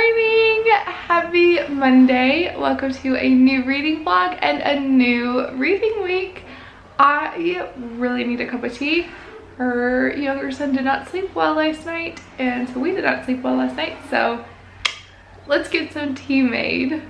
morning! Happy Monday. Welcome to a new reading vlog and a new reading week. I really need a cup of tea. Her younger son did not sleep well last night, and so we did not sleep well last night, so let's get some tea made.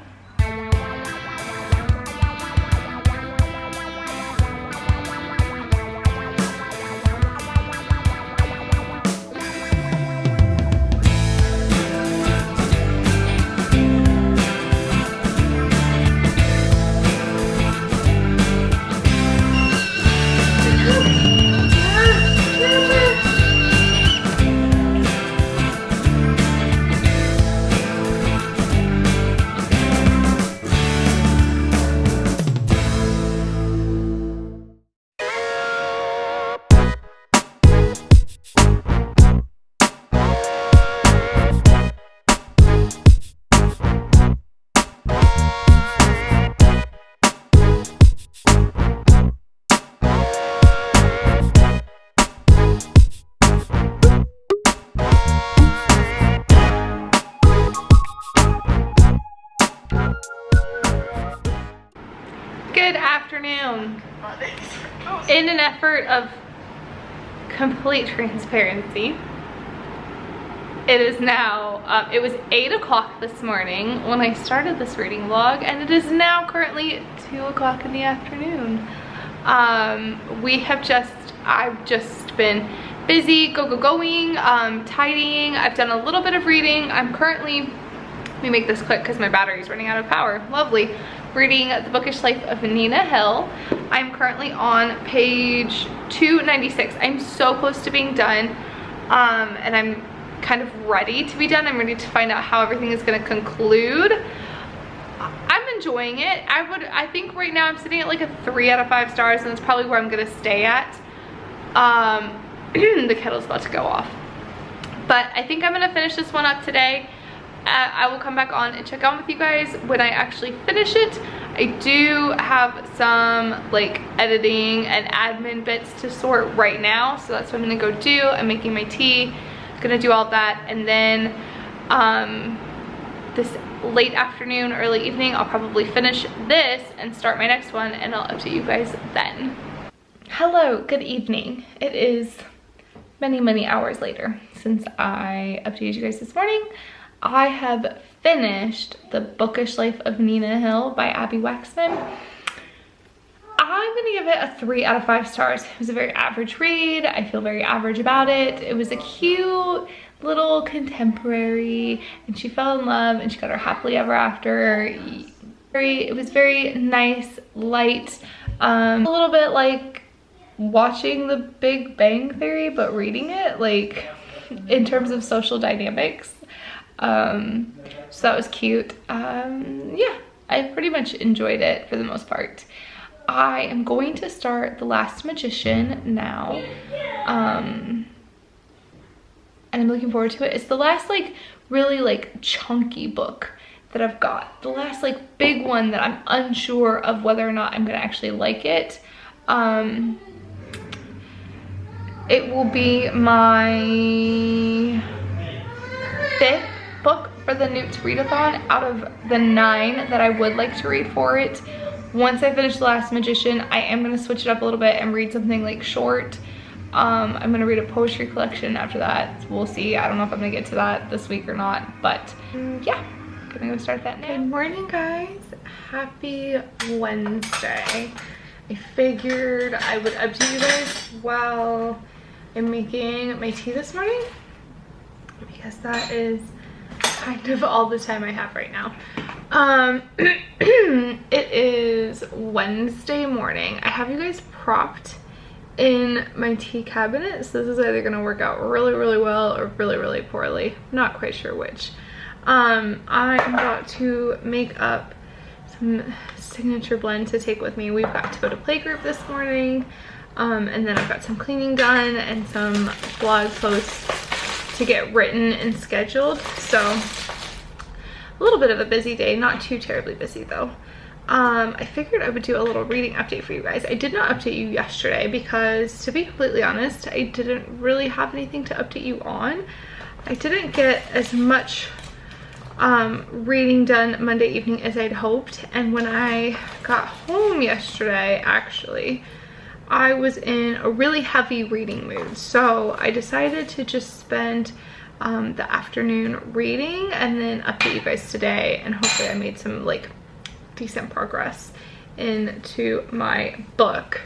Good afternoon. In an effort of complete transparency, it is now, it was 8 o'clock this morning when I started this reading vlog, and it is now currently 2 o'clock in the afternoon. I've just been busy, going, tidying. I've done a little bit of reading. I'm currently, let me make this quick because my battery's running out of power. Lovely. Reading The Bookish Life of Nina Hill. I'm currently on page 296. I'm so close to being done, and I'm kind of ready to be done. I'm ready to find out how everything is going to conclude. I'm enjoying it. I think right now I'm sitting at like a 3 out of 5 stars, and that's probably where I'm going to stay at. The kettle's about to go off, but I think I'm going to finish this one up today. I will come back on and check on with you guys when I actually finish it. I do have some like editing and admin bits to sort right now, so that's what I'm gonna go do. I'm making my tea, gonna do all that, and then this late afternoon, early evening, I'll probably finish this and start my next one, and I'll update you guys then. Hello, good evening. It is many hours later since I updated you guys this morning. I have finished The Bookish Life of Nina Hill by Abby Waxman. I'm gonna give it a 3 out of 5 stars. It was a very average read. I feel very average about it. It was a cute little contemporary, and she fell in love and she got her happily ever after. It was very nice, light, a little bit like watching The Big Bang Theory, but reading it, like in terms of social dynamics. So that was cute. Yeah, I pretty much enjoyed it for the most part. I am going to start The Last Magician now, and I'm looking forward to it. It's the last like really like chunky book that I've got, the last like big one that I'm unsure of whether or not I'm gonna actually like it. It will be my 5th book for the Newt's Readathon out of the 9 that I would like to read for it. Once I finish The Last Magician, I am going to switch it up a little bit and read something like short. I'm going to read a poetry collection after that. We'll see. I don't know if I'm going to get to that this week or not, but yeah, I'm going to go start that now. Good morning, guys. Happy Wednesday. I figured I would update you guys while I'm making my tea this morning, because that is kind of all the time I have right now. It is Wednesday morning. I have you guys propped in my tea cabinet, so this is either gonna work out really well or really poorly. Not quite sure which. I'm about to make up some signature blend to take with me. We've got to go to playgroup this morning, and then I've got some cleaning done and some blog posts to get written and scheduled. So a little bit of a busy day, not too terribly busy though. I figured I would do a little reading update for you guys. I did not update you yesterday because, to be completely honest, I didn't really have anything to update you on. I didn't get as much reading done Monday evening as I'd hoped. And when I got home yesterday, actually, I was in a really heavy reading mood. So I decided to just spend the afternoon reading and then update you guys today. And hopefully I made some like decent progress into my book.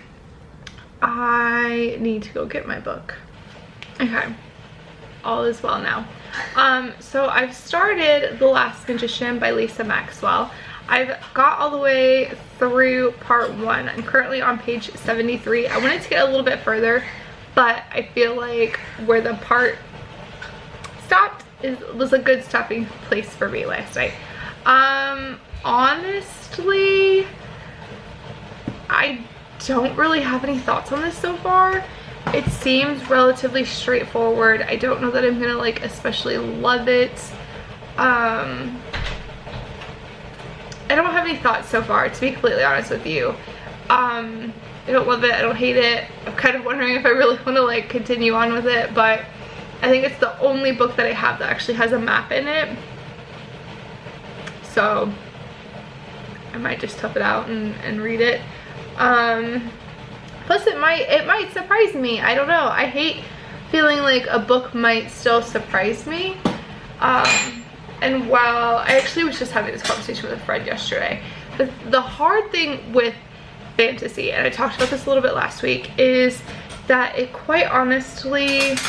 I need to go get my book. Okay, all is well now. So I've started The Last Magician by Lisa Maxwell. I've got all the way through part 1. I'm currently on page 73. I wanted to get a little bit further, but I feel like where the part stopped was a good stopping place for me last night. Honestly, I don't really have any thoughts on this so far. It seems relatively straightforward. I don't know that I'm gonna like especially love it. I don't have any thoughts so far, to be completely honest with you. I don't love it, I don't hate it. I'm kind of wondering if I really want to like continue on with it, but I think it's the only book that I have that actually has a map in it. So I might just tough it out and read it. Plus it might surprise me. I don't know. I hate feeling like a book might still surprise me. And while I actually was just having this conversation with a friend yesterday, the hard thing with fantasy, and I talked about this a little bit last week, is that it quite honestly, it's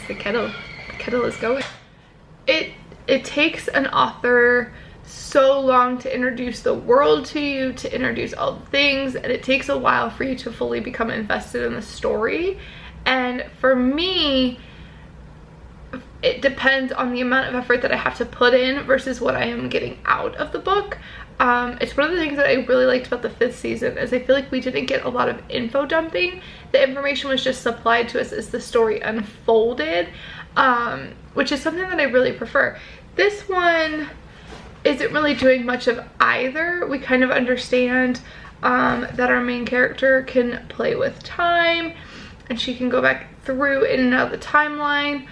the kettle. The kettle is going. It takes an author so long to introduce the world to you, to introduce all the things, and it takes a while for you to fully become invested in the story. And for me, it depends on the amount of effort that I have to put in versus what I am getting out of the book. It's one of the things that I really liked about the 5th season is I feel like we didn't get a lot of info dumping. The information was just supplied to us as the story unfolded, which is something that I really prefer. This one isn't really doing much of either. We kind of understand that our main character can play with time and she can go back through in and out of the timeline.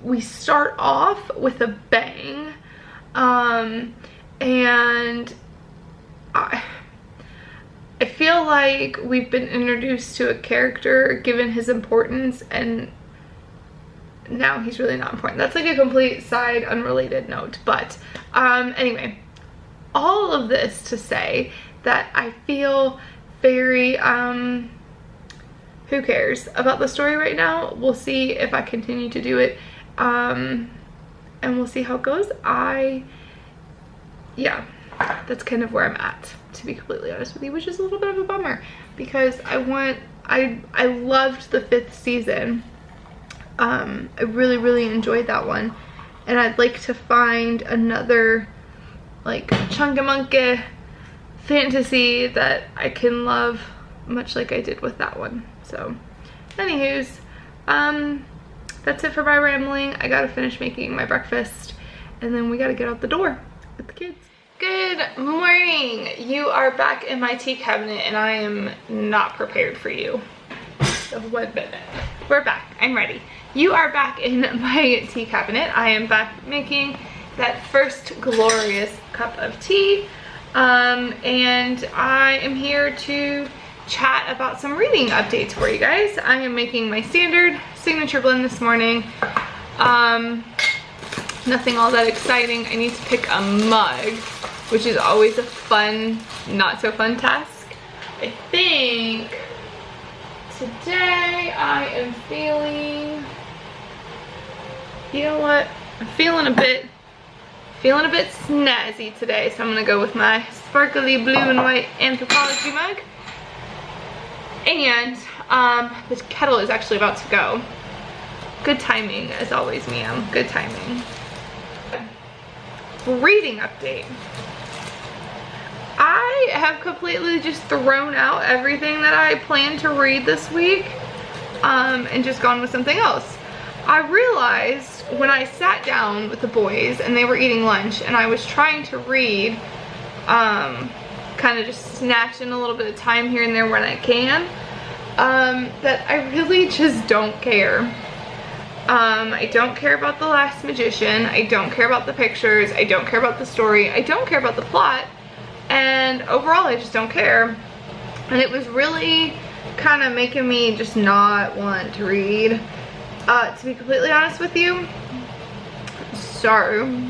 We start off with a bang, and I feel like we've been introduced to a character given his importance, and now he's really not important. That's like a complete side unrelated note, but anyway, all of this to say that I feel very who cares about the story right now. We'll see if I continue to do it, and we'll see how it goes. Yeah, that's kind of where I'm at, to be completely honest with you, which is a little bit of a bummer because I loved the 5th season. I really enjoyed that one, and I'd like to find another like chunky fantasy that I can love much like I did with that one. So anywho's, that's it for my rambling. I gotta finish making my breakfast and then we gotta get out the door with the kids. Good morning. You are back in my tea cabinet and I am not prepared for you. So 1 minute. We're back. I'm ready. You are back in my tea cabinet. I am back making that first glorious cup of tea. And I am here to chat about some reading updates for you guys. I am making my standard signature blend this morning. Nothing all that exciting. I need to pick a mug, which is always a fun, not so fun task. I think today I am feeling, you know what? I'm feeling a bit snazzy today, so I'm gonna go with my sparkly blue and white Anthropology mug. And this kettle is actually about to go. Good timing, as always, Miam. Good timing. Reading update. I have completely just thrown out everything that I planned to read this week, and just gone with something else. I realized when I sat down with the boys and they were eating lunch and I was trying to read, kind of just snatching a little bit of time here and there when I can, that I really just don't care. I don't care about The Last Magician. I don't care about the pictures. I don't care about the story. I don't care about the plot. And overall, I just don't care. And it was really kind of making me just not want to read. To be completely honest with you. So,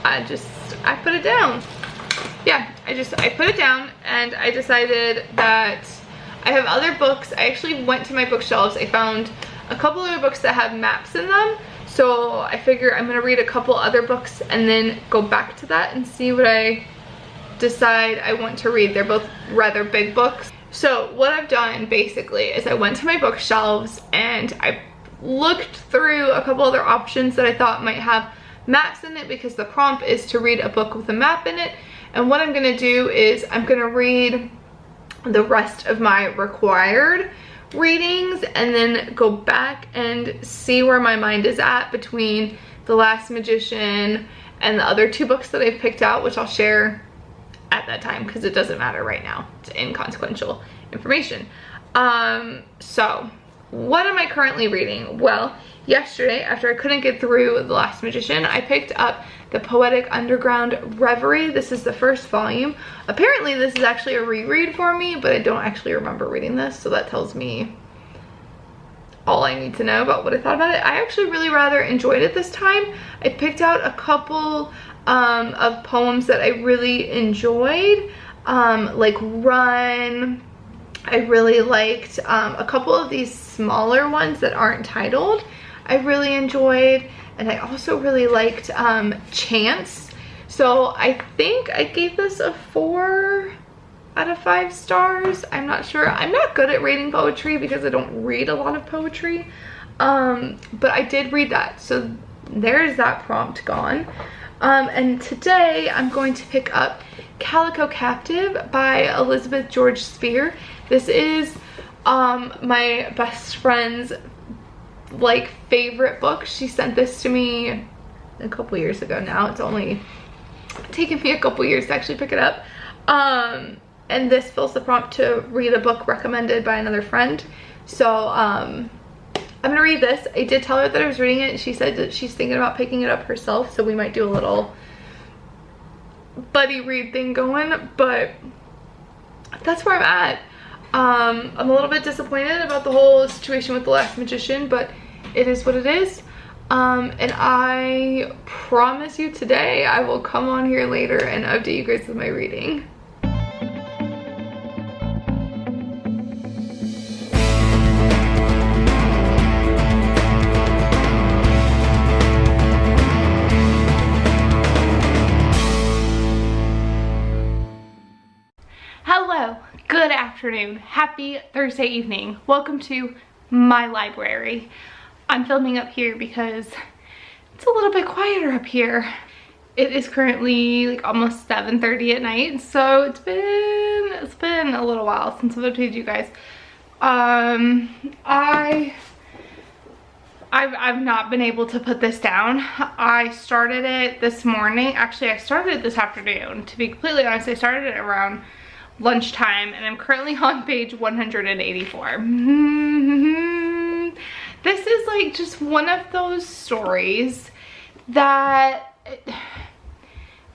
I put it down. Yeah, I put it down and I decided that I have other books. I actually went to my bookshelves. I found a couple other books that have maps in them. So I figure I'm gonna read a couple other books and then go back to that and see what I decide I want to read. They're both rather big books. So what I've done basically is I went to my bookshelves and I looked through a couple other options that I thought might have maps in it, because the prompt is to read a book with a map in it. And what I'm gonna do is I'm gonna read the rest of my required readings and then go back and see where my mind is at between The Last Magician and the other two books that I've picked out, which I'll share at that time because it doesn't matter right now. It's inconsequential information. So what am I currently reading? Well, yesterday, after I couldn't get through The Last Magician, I picked up The Poetic Underground Reverie. This is the first volume. Apparently this is actually a reread for me, but I don't actually remember reading this, so that tells me all I need to know about what I thought about it. I actually really rather enjoyed it this time. I picked out a couple of poems that I really enjoyed, like Run. I really liked a couple of these smaller ones that aren't titled. I really enjoyed, and I also really liked Chance. So I think I gave this a 4 out of 5 stars. I'm not sure. I'm not good at rating poetry because I don't read a lot of poetry, but I did read that, so there's that prompt gone. And today I'm going to pick up Calico Captive by Elizabeth George Spear. This is my best friend's like favorite book. She sent this to me a couple years ago now. It's only taken me a couple years to actually pick it up. And this fills the prompt to read a book recommended by another friend. So I'm gonna read this. I did tell her that I was reading it. She said that she's thinking about picking it up herself, so we might do a little buddy read thing going, but that's where I'm at. I'm a little bit disappointed about the whole situation with The Last Magician, but it is what it is. And I promise you today I will come on here later and update you guys with my reading. Hello, good afternoon, happy Thursday evening. Welcome to my library. I'm filming up here because it's a little bit quieter up here. It is currently like almost 7:30 at night, so it's been a little while since I've updated you guys. I've not been able to put this down. I started it this morning. Actually, I started it this afternoon. To be completely honest, I started it around lunchtime, and I'm currently on page 184. This is like just one of those stories that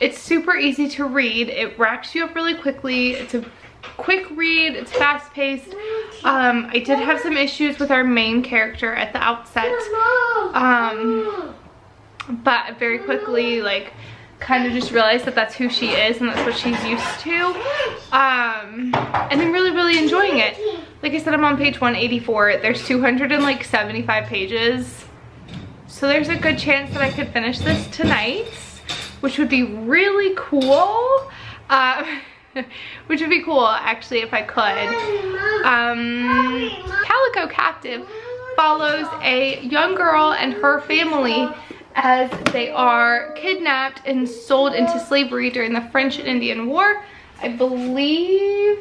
it's super easy to read. It wraps you up really quickly. It's a quick read. It's fast paced. I did have some issues with our main character at the outset, but very quickly like kind of just realized that that's who she is and that's what she's used to, and I'm really enjoying it. Like I said, I'm on page 184. There's 275 pages, so there's a good chance that I could finish this tonight, which would be really cool. Which would be cool actually if I could. Calico Captive follows a young girl and her family as they are kidnapped and sold into slavery during the French and Indian War. I believe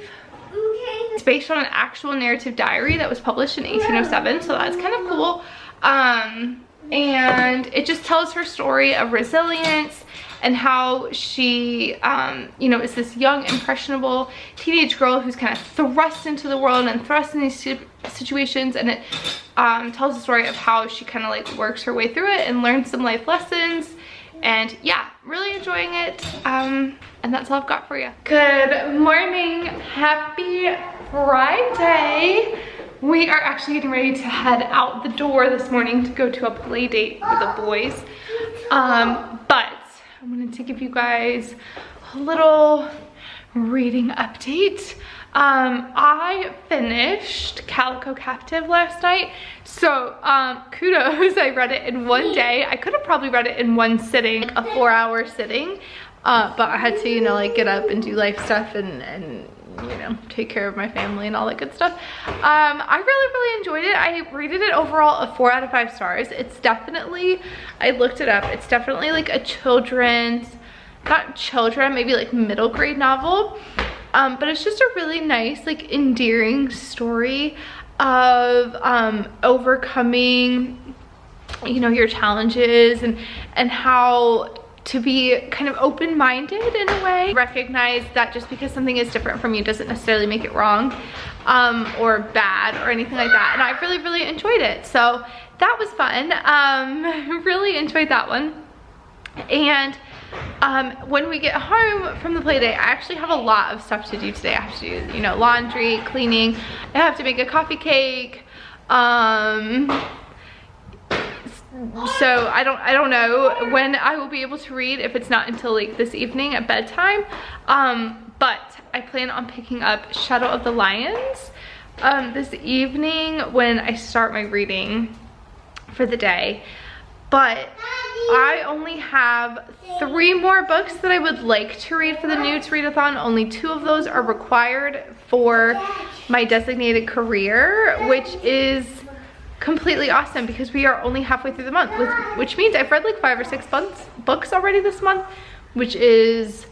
it's based on an actual narrative diary that was published in 1807, so that's kind of cool. and it just tells her story of resilience and how she, you know, is this young, impressionable teenage girl who's kind of thrust into the world and thrust in these situations, and it tells the story of how she kind of like works her way through it and learns some life lessons. And yeah, really enjoying it. And that's all I've got for you. Good morning, happy Friday. We are actually getting ready to head out the door this morning to go to a play date with the boys. But I wanted to give you guys a little reading update. I finished Calico Captive last night, so kudos. I read it in one day. I could have probably read it in one sitting, a 4-hour sitting, but I had to, you know, like get up and do life stuff and you know, take care of my family and all that good stuff. I really enjoyed it. I rated it overall a 4 out of 5 stars. It's definitely, I looked it up, it's definitely like a children's, not children, maybe like middle grade novel. But it's just a really nice, like, endearing story of overcoming, you know, your challenges and how to be kind of open-minded in a way. Recognize that just because something is different from you doesn't necessarily make it wrong or bad or anything like that. And I really enjoyed it. So that was fun. Really enjoyed that one. And when we get home from the play date, I actually have a lot of stuff to do today. I have to do, you know, laundry, cleaning. I have to make a coffee cake. So I don't know when I will be able to read, if it's not until like this evening at bedtime. But I plan on picking up Shadow of the Lions this evening when I start my reading for the day. But I only have 3 more books that I would like to read for the Nudes Readathon. Only 2 of those are required for my designated career, which is completely awesome because we are only halfway through the month, which means I've read like 5 or 6 books already this month, which is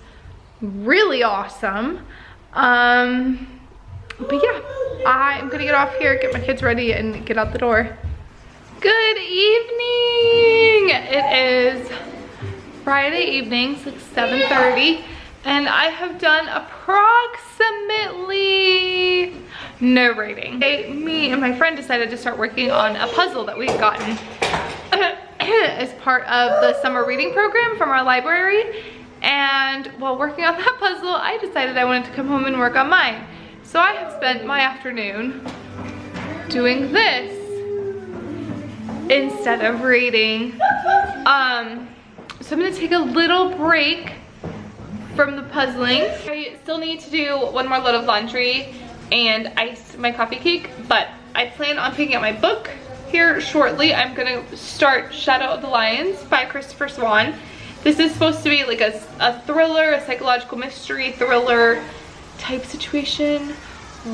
really awesome. But yeah, I'm gonna get off here, get my kids ready, and get out the door. Good evening! It is Friday evening, it's like 7:30, and I have done approximately no reading. Me and my friend decided to start working on a puzzle that we've gotten as part of the summer reading program from our library. And while working on that puzzle, I decided I wanted to come home and work on mine. So I have spent my afternoon doing this instead of reading. So I'm gonna take a little break from the puzzling. I still need to do one more load of laundry and ice my coffee cake, but I plan on picking up my book here shortly. I'm gonna start Shadow of the Lions by Christopher Swan. This is supposed to be like a thriller, a psychological mystery thriller type situation.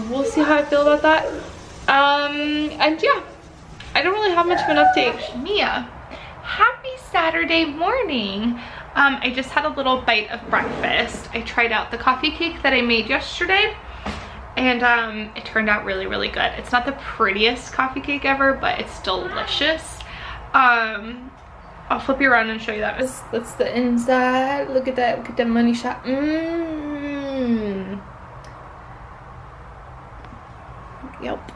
We'll see how I feel about that. And yeah, I don't really have much of an update. Mia, happy Saturday morning. I just had a little bite of breakfast. I tried out the coffee cake that I made yesterday, and it turned out really good. It's not the prettiest coffee cake ever, but it's delicious. I'll flip you around and show you that. That's the inside. Look at that. Look at that money shot. Yep.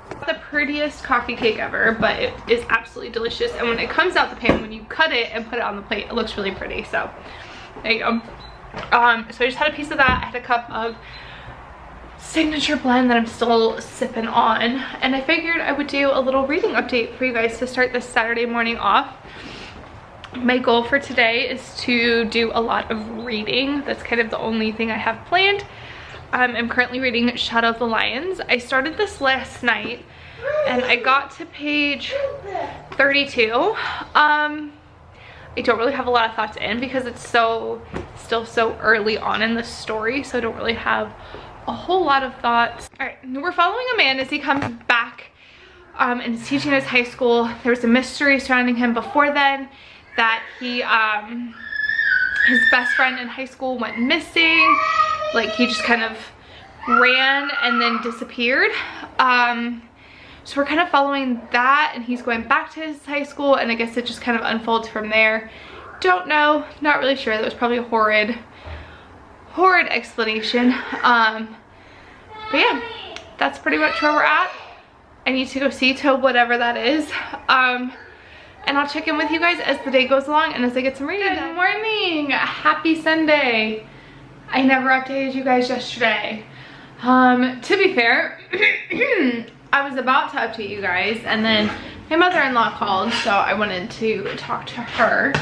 Not the prettiest coffee cake ever, but it is absolutely delicious. And when it comes out the pan, when you cut it and put it on the plate, it looks really pretty. So there you go. So I just had a piece of that. I had a cup of signature blend that I'm still sipping on, and I figured I would do a little reading update for you guys to start this Saturday morning off. My goal for today is to do a lot of reading. That's kind of the only thing I have planned. I'm currently reading Shadow of the Lions. I started this last night and I got to page 32. I don't really have a lot of thoughts in because it's still so early on in the story, so I don't really have a whole lot of thoughts. All right, we're following a man as he comes back and is teaching at his high school. There was a mystery surrounding him before then, that he his best friend in high school went missing. Like, he just kind of ran and then disappeared. So we're kind of following that, and he's going back to his high school, and I guess it just kind of unfolds from there. Don't know, not really sure. That was probably a horrid explanation. But yeah, that's pretty much where we're at. I need to go see to whatever that is. And I'll check in with you guys as the day goes along and as I get some reading. Good morning, happy Sunday. I never updated you guys yesterday. To be fair, I was about to update you guys, and then my mother-in-law called, so I wanted to talk to her.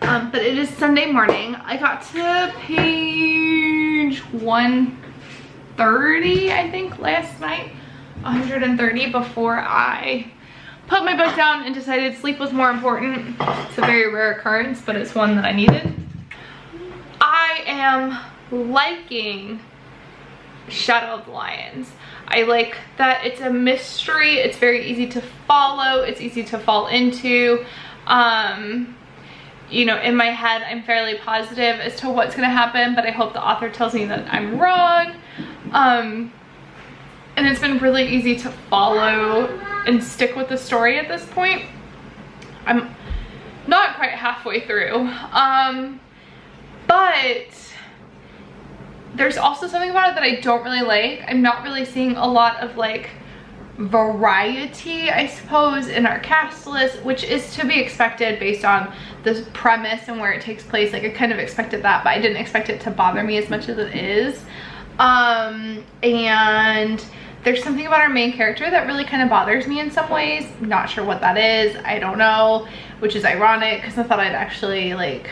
But it is Sunday morning. I got to page 130, I think, last night. 130 before I put my book down and decided sleep was more important. It's a very rare occurrence, but it's one that I needed. I am liking Shadow of the Lions. I like that it's a mystery. It's very easy to follow. It's easy to fall into. You know, in my head, I'm fairly positive as to what's gonna happen, but I hope the author tells me that I'm wrong. And it's been really easy to follow and stick with the story at this point. I'm not quite halfway through. But there's also something about it that I don't really like. I'm not really seeing a lot of like variety, I suppose, in our cast list, which is to be expected based on the premise and where it takes place. Like, I kind of expected that, but I didn't expect it to bother me as much as it is. And there's something about our main character that really kind of bothers me in some ways. Not sure what that is, I don't know, which is ironic because I thought I'd actually like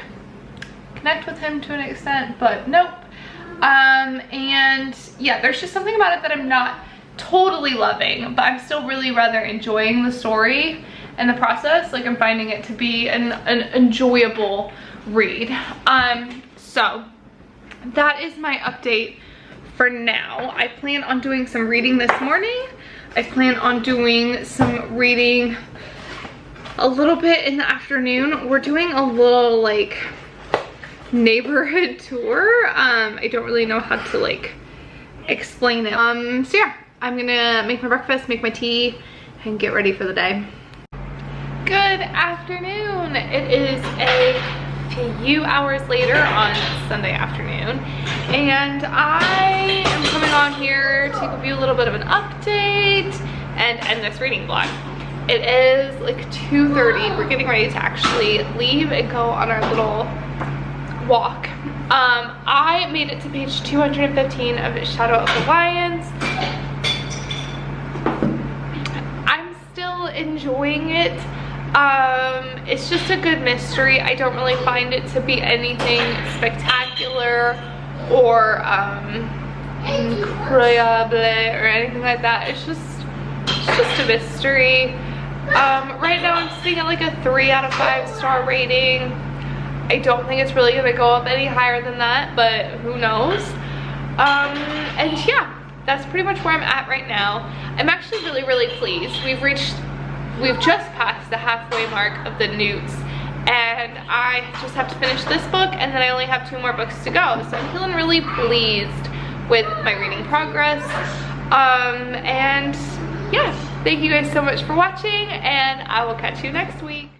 connect with him to an extent, but nope. And yeah, there's just something about it that I'm not totally loving, but I'm still really rather enjoying the story and the process. Like, I'm finding it to be an enjoyable read. So that is my update for now. I plan on doing some reading this morning. I plan on doing some reading a little bit in the afternoon. We're doing a little like neighborhood tour. I don't really know how to like explain it. So yeah, I'm gonna make my breakfast, make my tea, and get ready for the day. Good afternoon. It is a few hours later on Sunday afternoon, and I am coming on here to give you a little bit of an update and end this reading vlog. It is like 2:30. We're getting ready to actually leave and go on our little walk. I made it to page 215 of Shadow of the Lions. I'm still enjoying it. It's just a good mystery. I don't really find it to be anything spectacular or incroyable or anything like that. It's just a mystery. Right now I'm sitting at like a 3 out of 5 star rating. I don't think it's really gonna go up any higher than that, but who knows. And yeah, that's pretty much where I'm at right now. I'm actually really pleased. We've just passed the halfway mark of the Newts, and I just have to finish this book, and then I only have 2 more books to go. So I'm feeling really pleased with my reading progress. And yeah, thank you guys so much for watching, and I will catch you next week.